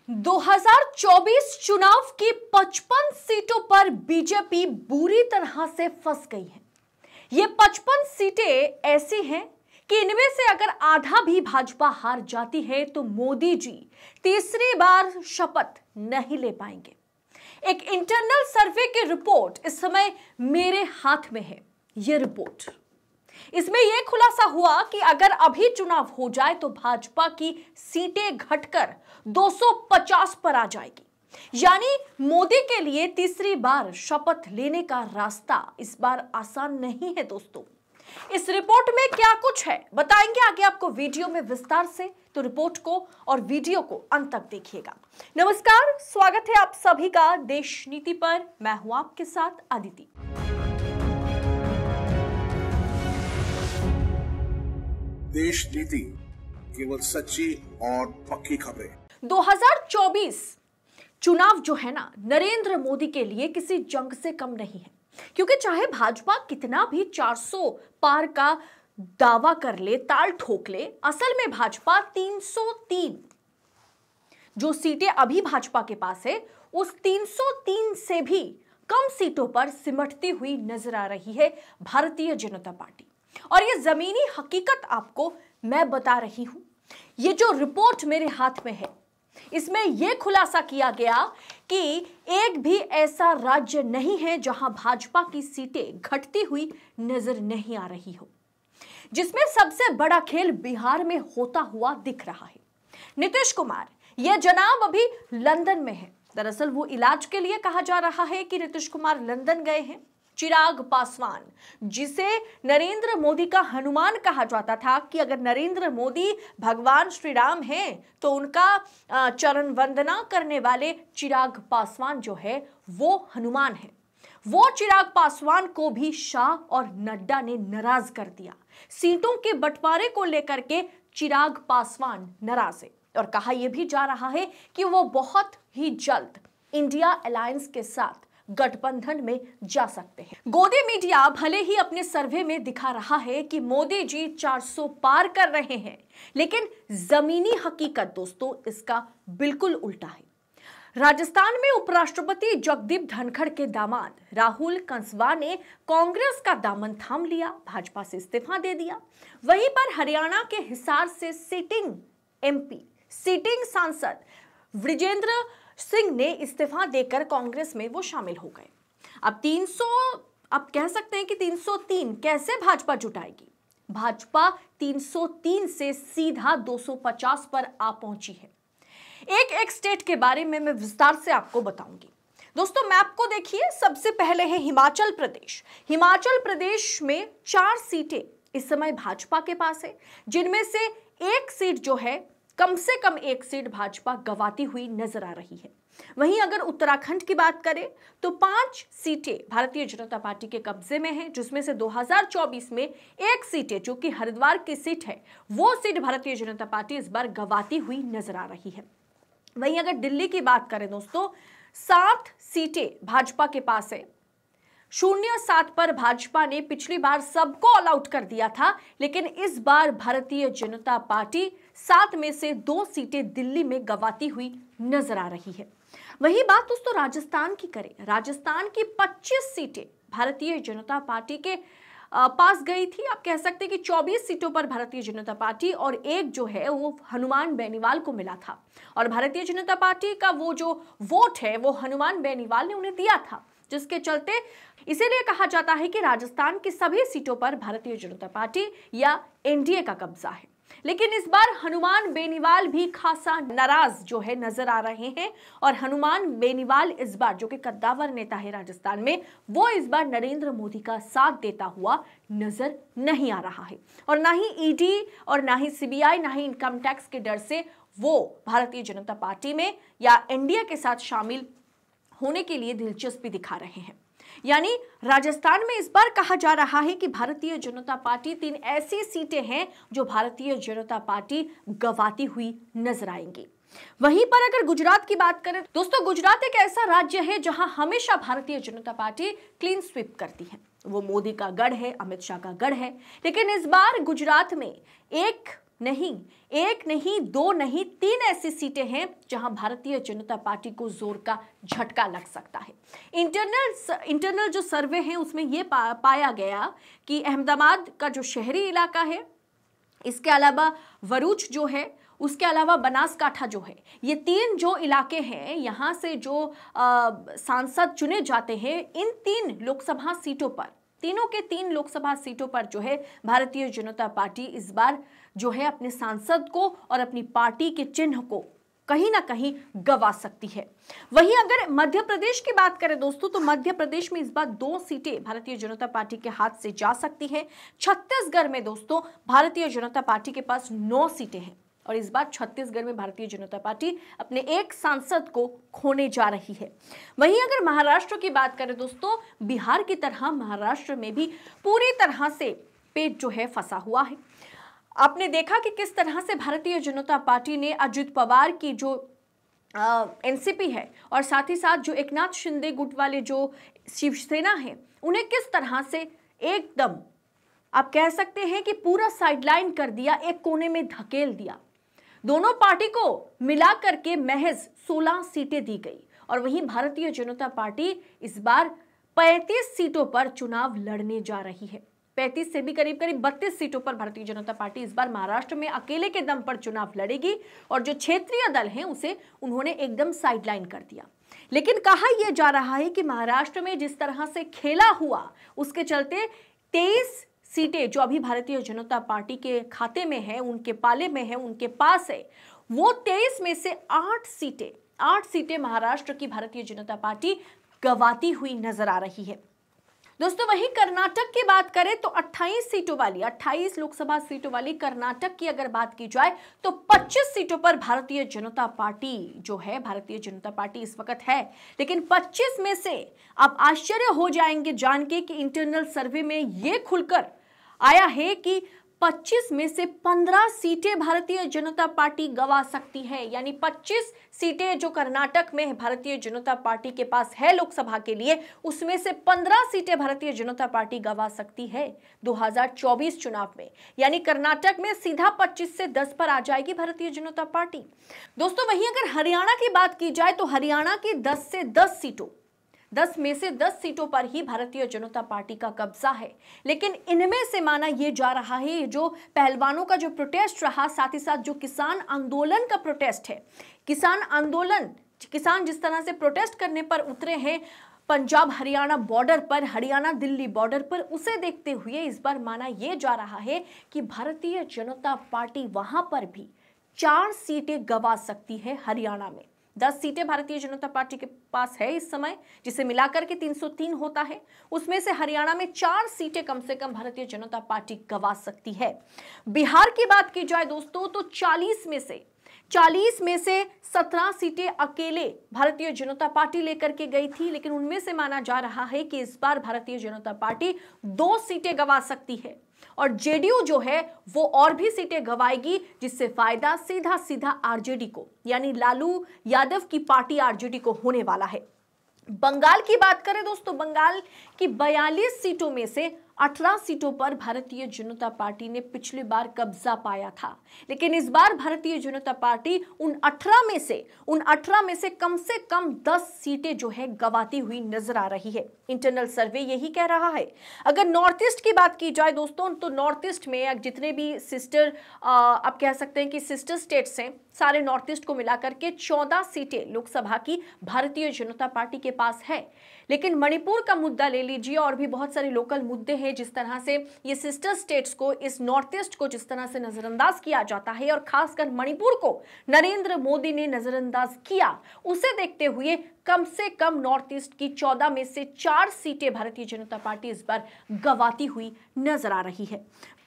2024 चुनाव की 55 सीटों पर बीजेपी बुरी तरह से फंस गई है। ये 55 सीटें ऐसी हैं कि इनमें से अगर आधा भी भाजपा हार जाती है तो मोदी जी तीसरी बार शपथ नहीं ले पाएंगे। एक इंटरनल सर्वे की रिपोर्ट इस समय मेरे हाथ में है। ये रिपोर्ट, इसमें यह खुलासा हुआ कि अगर अभी चुनाव हो जाए तो भाजपा की सीटें घटकर 250 पर आ जाएगी। यानी मोदी के लिए तीसरी बार शपथ लेने का रास्ता इस बार आसान नहीं है। दोस्तों, इस रिपोर्ट में क्या कुछ है बताएंगे आगे आपको वीडियो में विस्तार से, तो रिपोर्ट को और वीडियो को अंत तक देखिएगा। नमस्कार, स्वागत है आप सभी का देश नीति पर। मैं हूं आपके साथ अदिति। देश नीति, केवल सच्ची और पक्की खबरें। 2024 चुनाव जो है ना, नरेंद्र मोदी के लिए किसी जंग से कम नहीं है, क्योंकि चाहे भाजपा कितना भी 400 पार का दावा कर ले, ताल ठोक ले, असल में भाजपा 303 जो सीटें अभी भाजपा के पास है, उस 303 से भी कम सीटों पर सिमटती हुई नजर आ रही है भारतीय जनता पार्टी। और ये जमीनी हकीकत आपको मैं बता रही हूं। ये जो रिपोर्ट मेरे हाथ में है, इसमें यह खुलासा किया गया कि एक भी ऐसा राज्य नहीं है जहां भाजपा की सीटें घटती हुई नजर नहीं आ रही हो, जिसमें सबसे बड़ा खेल बिहार में होता हुआ दिख रहा है। नीतीश कुमार, यह जनाब अभी लंदन में है। दरअसल वो इलाज के लिए कहा जा रहा है कि नीतीश कुमार लंदन गए हैं। चिराग पासवान, जिसे नरेंद्र मोदी का हनुमान कहा जाता था कि अगर नरेंद्र मोदी भगवान श्री राम हैं तो उनका चरण वंदना करने वाले चिराग पासवान जो है वो हनुमान है, वो चिराग पासवान को भी शाह और नड्डा ने नाराज कर दिया। सीटों के बंटवारे को लेकर के चिराग पासवान नाराज है और कहा यह भी जा रहा है कि वो बहुत ही जल्द इंडिया अलायंस के साथ गठबंधन में जा सकते हैं। गोदी मीडिया भले ही अपने सर्वे में दिखा रहा है कि मोदी जी 400 पार कर रहे हैं, लेकिन जमीनी हकीकत दोस्तों इसका बिल्कुल उल्टा है। राजस्थान में उपराष्ट्रपति जगदीप धनखड़ के दामाद राहुल कंसवा ने कांग्रेस का दामन थाम लिया, भाजपा से इस्तीफा दे दिया। वहीं पर हरियाणा के हिसार से सिटिंग एमपी, सिटिंग सांसद वृजेंद्र सिंह ने इस्तीफा देकर कांग्रेस में वो शामिल हो गए। अब 300, अब कह सकते हैं कि 303 कैसे भाजपा जुटाएगी। भाजपा 303 से सीधा 250 पर आ पहुंची है। एक स्टेट के बारे में मैं विस्तार से आपको बताऊंगी। दोस्तों, मैप को देखिए। सबसे पहले है हिमाचल प्रदेश। हिमाचल प्रदेश में 4 सीटें इस समय भाजपा के पास है, जिनमें से एक सीट जो है, कम से कम एक सीट भाजपा गंवाती हुई नजर आ रही है। वहीं अगर उत्तराखंड की बात करें तो 5 सीटें भारतीय जनता पार्टी के कब्जे में हैं, जिसमें से 2024 में एक सीटें जो कि हरिद्वार की सीट है, वो सीट भारतीय जनता पार्टी इस बार गंवाती हुई नजर आ रही है। वहीं अगर दिल्ली की बात करें दोस्तों, 7 सीटें भाजपा के पास है। 07 पर भाजपा ने पिछली बार सबको ऑल आउट कर दिया था, लेकिन इस बार भारतीय जनता पार्टी 7 में से 2 सीटें दिल्ली में गंवाती हुई नजर आ रही है। वही बात दोस्तों राजस्थान की करें। राजस्थान की 25 सीटें भारतीय जनता पार्टी के पास गई थी। आप कह सकते हैं कि 24 सीटों पर भारतीय जनता पार्टी और एक जो है वो हनुमान बेनीवाल को मिला था, और भारतीय जनता पार्टी का वो जो वोट है वो हनुमान बेनीवाल ने उन्हें दिया था, जिसके चलते इसीलिए कहा जाता है कि राजस्थान की सभी सीटों पर भारतीय जनता पार्टी या एनडीए का कब्जा है। लेकिन इस बार हनुमान बेनीवाल भी खासा नाराज जो है नजर आ रहे हैं, और हनुमान बेनीवाल इस बार, जो कि कद्दावर नेता है राजस्थान में, वो इस बार नरेंद्र मोदी का साथ देता हुआ नजर नहीं आ रहा है। और ना ही ईडी और ना ही सीबीआई, ना ही इनकम टैक्स के डर से वो भारतीय जनता पार्टी में या एनडीए के साथ शामिल होने के लिए दिलचस्पी दिखा रहे हैं। यानी राजस्थान में इस बार कहा जा रहा है कि भारतीय जनता पार्टी 3 ऐसी सीटें हैं जो भारतीय जनता पार्टी गंवाती हुई नजर आएंगी। वहीं पर अगर गुजरात की बात करें दोस्तों, गुजरात एक ऐसा राज्य है जहां हमेशा Bharatiya Janata party clean sweep करती है। वो मोदी का गढ़ है, अमित शाह का गढ़ है, लेकिन इस बार गुजरात में एक नहीं, एक नहीं, दो नहीं, 3 ऐसी सीटें हैं जहां भारतीय जनता पार्टी को जोर का झटका लग सकता है। इंटरनल जो सर्वे है उसमें यह पाया गया कि अहमदाबाद का जो शहरी इलाका है, इसके अलावा भरूच जो है, उसके अलावा बनासकाठा जो है, ये 3 जो इलाके हैं, यहाँ से जो सांसद चुने जाते हैं, इन 3 लोकसभा सीटों पर, तीनों के 3 लोकसभा सीटों पर जो है भारतीय जनता पार्टी इस बार जो है अपने सांसद को और अपनी पार्टी के चिन्ह को कहीं ना कहीं गंवा सकती है। वहीं अगर मध्य प्रदेश की बात करें दोस्तों, तो मध्य प्रदेश में इस बार 2 सीटें भारतीय जनता पार्टी के हाथ से जा सकती है। छत्तीसगढ़ में दोस्तों भारतीय जनता पार्टी के पास 9 सीटें हैं और इस बार छत्तीसगढ़ में भारतीय जनता पार्टी अपने एक सांसद को खोने जा रही है। वहीं अगर महाराष्ट्र की बात करें दोस्तों, बिहार की तरह महाराष्ट्र में भी पूरी तरह से पेट जो है फंसा हुआ है। आपने देखा कि किस तरह से भारतीय जनता पार्टी ने अजित पवार की जो एनसीपी है और साथ ही साथ जो एकनाथ शिंदे गुट वाले जो शिवसेना है, उन्हें किस तरह से एकदम आप कह सकते हैं कि पूरा साइडलाइन कर दिया, एक कोने में धकेल दिया। दोनों पार्टी को मिला करके महज 16 सीटें दी गई और वहीं भारतीय जनता पार्टी इस बार 35 सीटों पर चुनाव लड़ने जा रही है। 35 से भी करीब 32 सीटों पर भारतीय जनता पार्टी इस बार महाराष्ट्र में अकेले के दम पर चुनाव लड़ेगी और जो क्षेत्रीय दल हैं उसे उन्होंने एकदम साइडलाइन कर दिया। लेकिन कहा यह जा रहा है कि महाराष्ट्र में जिस तरह से खेला हुआ, उसके चलते 23 सीटें जो अभी भारतीय जनता पार्टी के खाते में है, उनके पाले में है, उनके पास है, वो 23 में से 8 सीटें महाराष्ट्र की भारतीय जनता पार्टी गंवाती हुई नजर आ रही है। दोस्तों वहीं कर्नाटक की बात करें तो 28 लोकसभा सीटों वाली कर्नाटक की अगर बात की जाए तो 25 सीटों पर भारतीय जनता पार्टी जो है, भारतीय जनता पार्टी इस वक्त है। लेकिन 25 में से आप आश्चर्य हो जाएंगे जान के कि इंटरनल सर्वे में यह खुलकर आया है कि 25 में से 15 सीटें भारतीय जनता पार्टी गंवा सकती है। यानी 25 सीटें जो कर्नाटक में भारतीय जनता पार्टी के पास है लोकसभा के लिए, उसमें से 15 सीटें भारतीय जनता पार्टी गंवा सकती है 2024 चुनाव में। यानी कर्नाटक में सीधा 25 से 10 पर आ जाएगी भारतीय जनता पार्टी। दोस्तों वहीं अगर हरियाणा की बात की जाए तो हरियाणा की 10 में से 10 सीटों पर ही भारतीय जनता पार्टी का कब्जा है। लेकिन इनमें से माना यह जा रहा है, जो पहलवानों का जो प्रोटेस्ट रहा, साथ ही साथ जो किसान आंदोलन का प्रोटेस्ट है, किसान जिस तरह से प्रोटेस्ट करने पर उतरे हैं पंजाब हरियाणा बॉर्डर पर, हरियाणा दिल्ली बॉर्डर पर, उसे देखते हुए इस बार माना यह जा रहा है कि भारतीय जनता पार्टी वहां पर भी 4 सीटें गंवा सकती है। हरियाणा में 10 सीटें भारतीय जनता पार्टी के पास है इस समय, जिसे मिलाकर के 303 होता है। उसमें से हरियाणा में 4 सीटें कम से कम भारतीय जनता पार्टी गंवा सकती है। बिहार की बात की जाए दोस्तों तो 40 में से 17 सीटें अकेले भारतीय जनता पार्टी लेकर के गई थी। लेकिन उनमें से माना जा रहा है कि इस बार भारतीय जनता पार्टी 2 सीटें गंवा सकती है और जेडीयू जो है वो और भी सीटें गंवाएगी, जिससे फायदा सीधा आरजेडी को, यानी लालू यादव की पार्टी आरजेडी को होने वाला है। बंगाल की बात करें दोस्तों, बंगाल की 42 सीटों में से 18 सीटों पर भारतीय जनता पार्टी ने पिछली बार कब्जा पाया था। लेकिन इस बार भारतीय जनता पार्टी उन 18 में से कम 10 सीटें जो है गंवाती हुई नजर आ रही है। इंटरनल सर्वे यही कह रहा है। अगर नॉर्थ ईस्ट की बात की जाए दोस्तों, तो नॉर्थ ईस्ट में जितने भी आप कह सकते हैं कि सिस्टर स्टेट्स हैं, सारे नॉर्थ ईस्ट को मिलाकर के 14 सीटें लोकसभा की भारतीय जनता पार्टी के पास है। लेकिन मणिपुर का मुद्दा ले लीजिए, और भी बहुत सारे लोकल मुद्दे हैं, जिस तरह से ये सिस्टर स्टेट्स को, इस नॉर्थ ईस्ट को जिस तरह से नजरअंदाज किया जाता है और खासकर मणिपुर को नरेंद्र मोदी ने नजरअंदाज किया, उसे देखते हुए कम से कम नॉर्थ ईस्ट की 14 में से 4 सीटें भारतीय जनता पार्टी इस बार गंवाती हुई नजर आ रही है।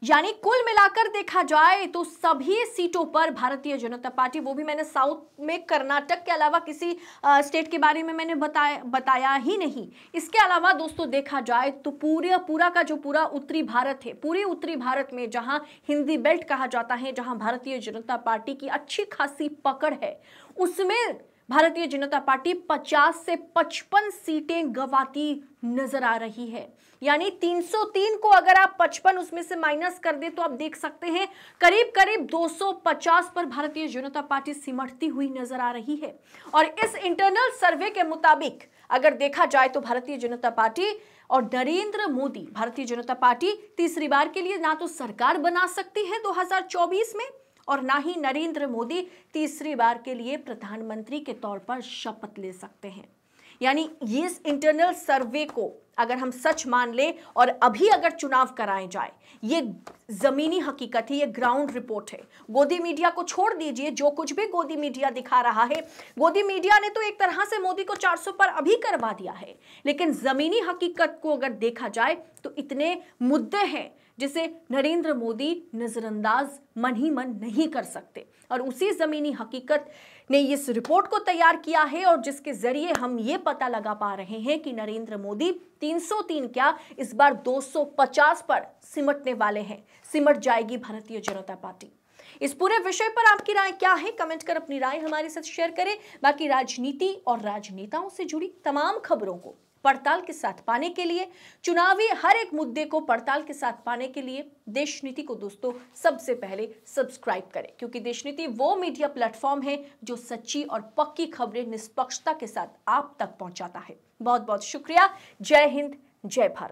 यानी कुल मिलाकर देखा जाए तो सभी सीटों पर भारतीय जनता पार्टी, वो भी मैंने साउथ में कर्नाटक के अलावा किसी स्टेट के बारे में मैंने बताया ही नहीं। इसके अलावा दोस्तों देखा जाए तो पूरा का जो पूरा उत्तरी भारत है, पूरे उत्तरी भारत में जहां हिंदी बेल्ट कहा जाता है, जहां भारतीय जनता पार्टी की अच्छी खासी पकड़ है, उसमें भारतीय जनता पार्टी 50 से 55 सीटें गंवाती नजर आ रही है। यानी 303 को अगर आप 55 उसमें से माइनस कर दे तो आप देख सकते हैं करीब करीब 250 पर भारतीय जनता पार्टी सिमटती हुई नजर आ रही है। और इस इंटरनल सर्वे के मुताबिक अगर देखा जाए तो भारतीय जनता पार्टी और नरेंद्र मोदी, भारतीय जनता पार्टी तीसरी बार के लिए ना तो सरकार बना सकती है 2024 में, और ना ही नरेंद्र मोदी तीसरी बार के लिए प्रधानमंत्री के तौर पर शपथ ले सकते हैं। यानी ये इस इंटरनल सर्वे को अगर हम सच मान ले और अभी अगर चुनाव कराए जाए, ये जमीनी हकीकत है, ये ग्राउंड रिपोर्ट है। गोदी मीडिया को छोड़ दीजिए, जो कुछ भी गोदी मीडिया दिखा रहा है, गोदी मीडिया ने तो एक तरह से मोदी को 400 पर अभी करवा दिया है, लेकिन जमीनी हकीकत को अगर देखा जाए तो इतने मुद्दे हैं जिसे नरेंद्र मोदी नजरअंदाज मन ही मन नहीं कर सकते। और उसी जमीनी हकीकत ने इस रिपोर्ट को तैयार किया है और जिसके जरिए हम ये पता लगा पा रहे हैं कि नरेंद्र मोदी 303 क्या इस बार 250 पर सिमटने वाले हैं। सिमट जाएगी भारतीय जनता पार्टी। इस पूरे विषय पर आपकी राय क्या है? कमेंट कर अपनी राय हमारे साथ शेयर करें। बाकी राजनीति और राजनेताओं से जुड़ी तमाम खबरों को पड़ताल के साथ पाने के लिए, चुनावी हर एक मुद्दे को पड़ताल के साथ पाने के लिए देश नीति को दोस्तों सबसे पहले सब्सक्राइब करें, क्योंकि देश नीति वो मीडिया प्लेटफॉर्म है जो सच्ची और पक्की खबरें निष्पक्षता के साथ आप तक पहुंचाता है। बहुत बहुत शुक्रिया। जय हिंद, जय भारत।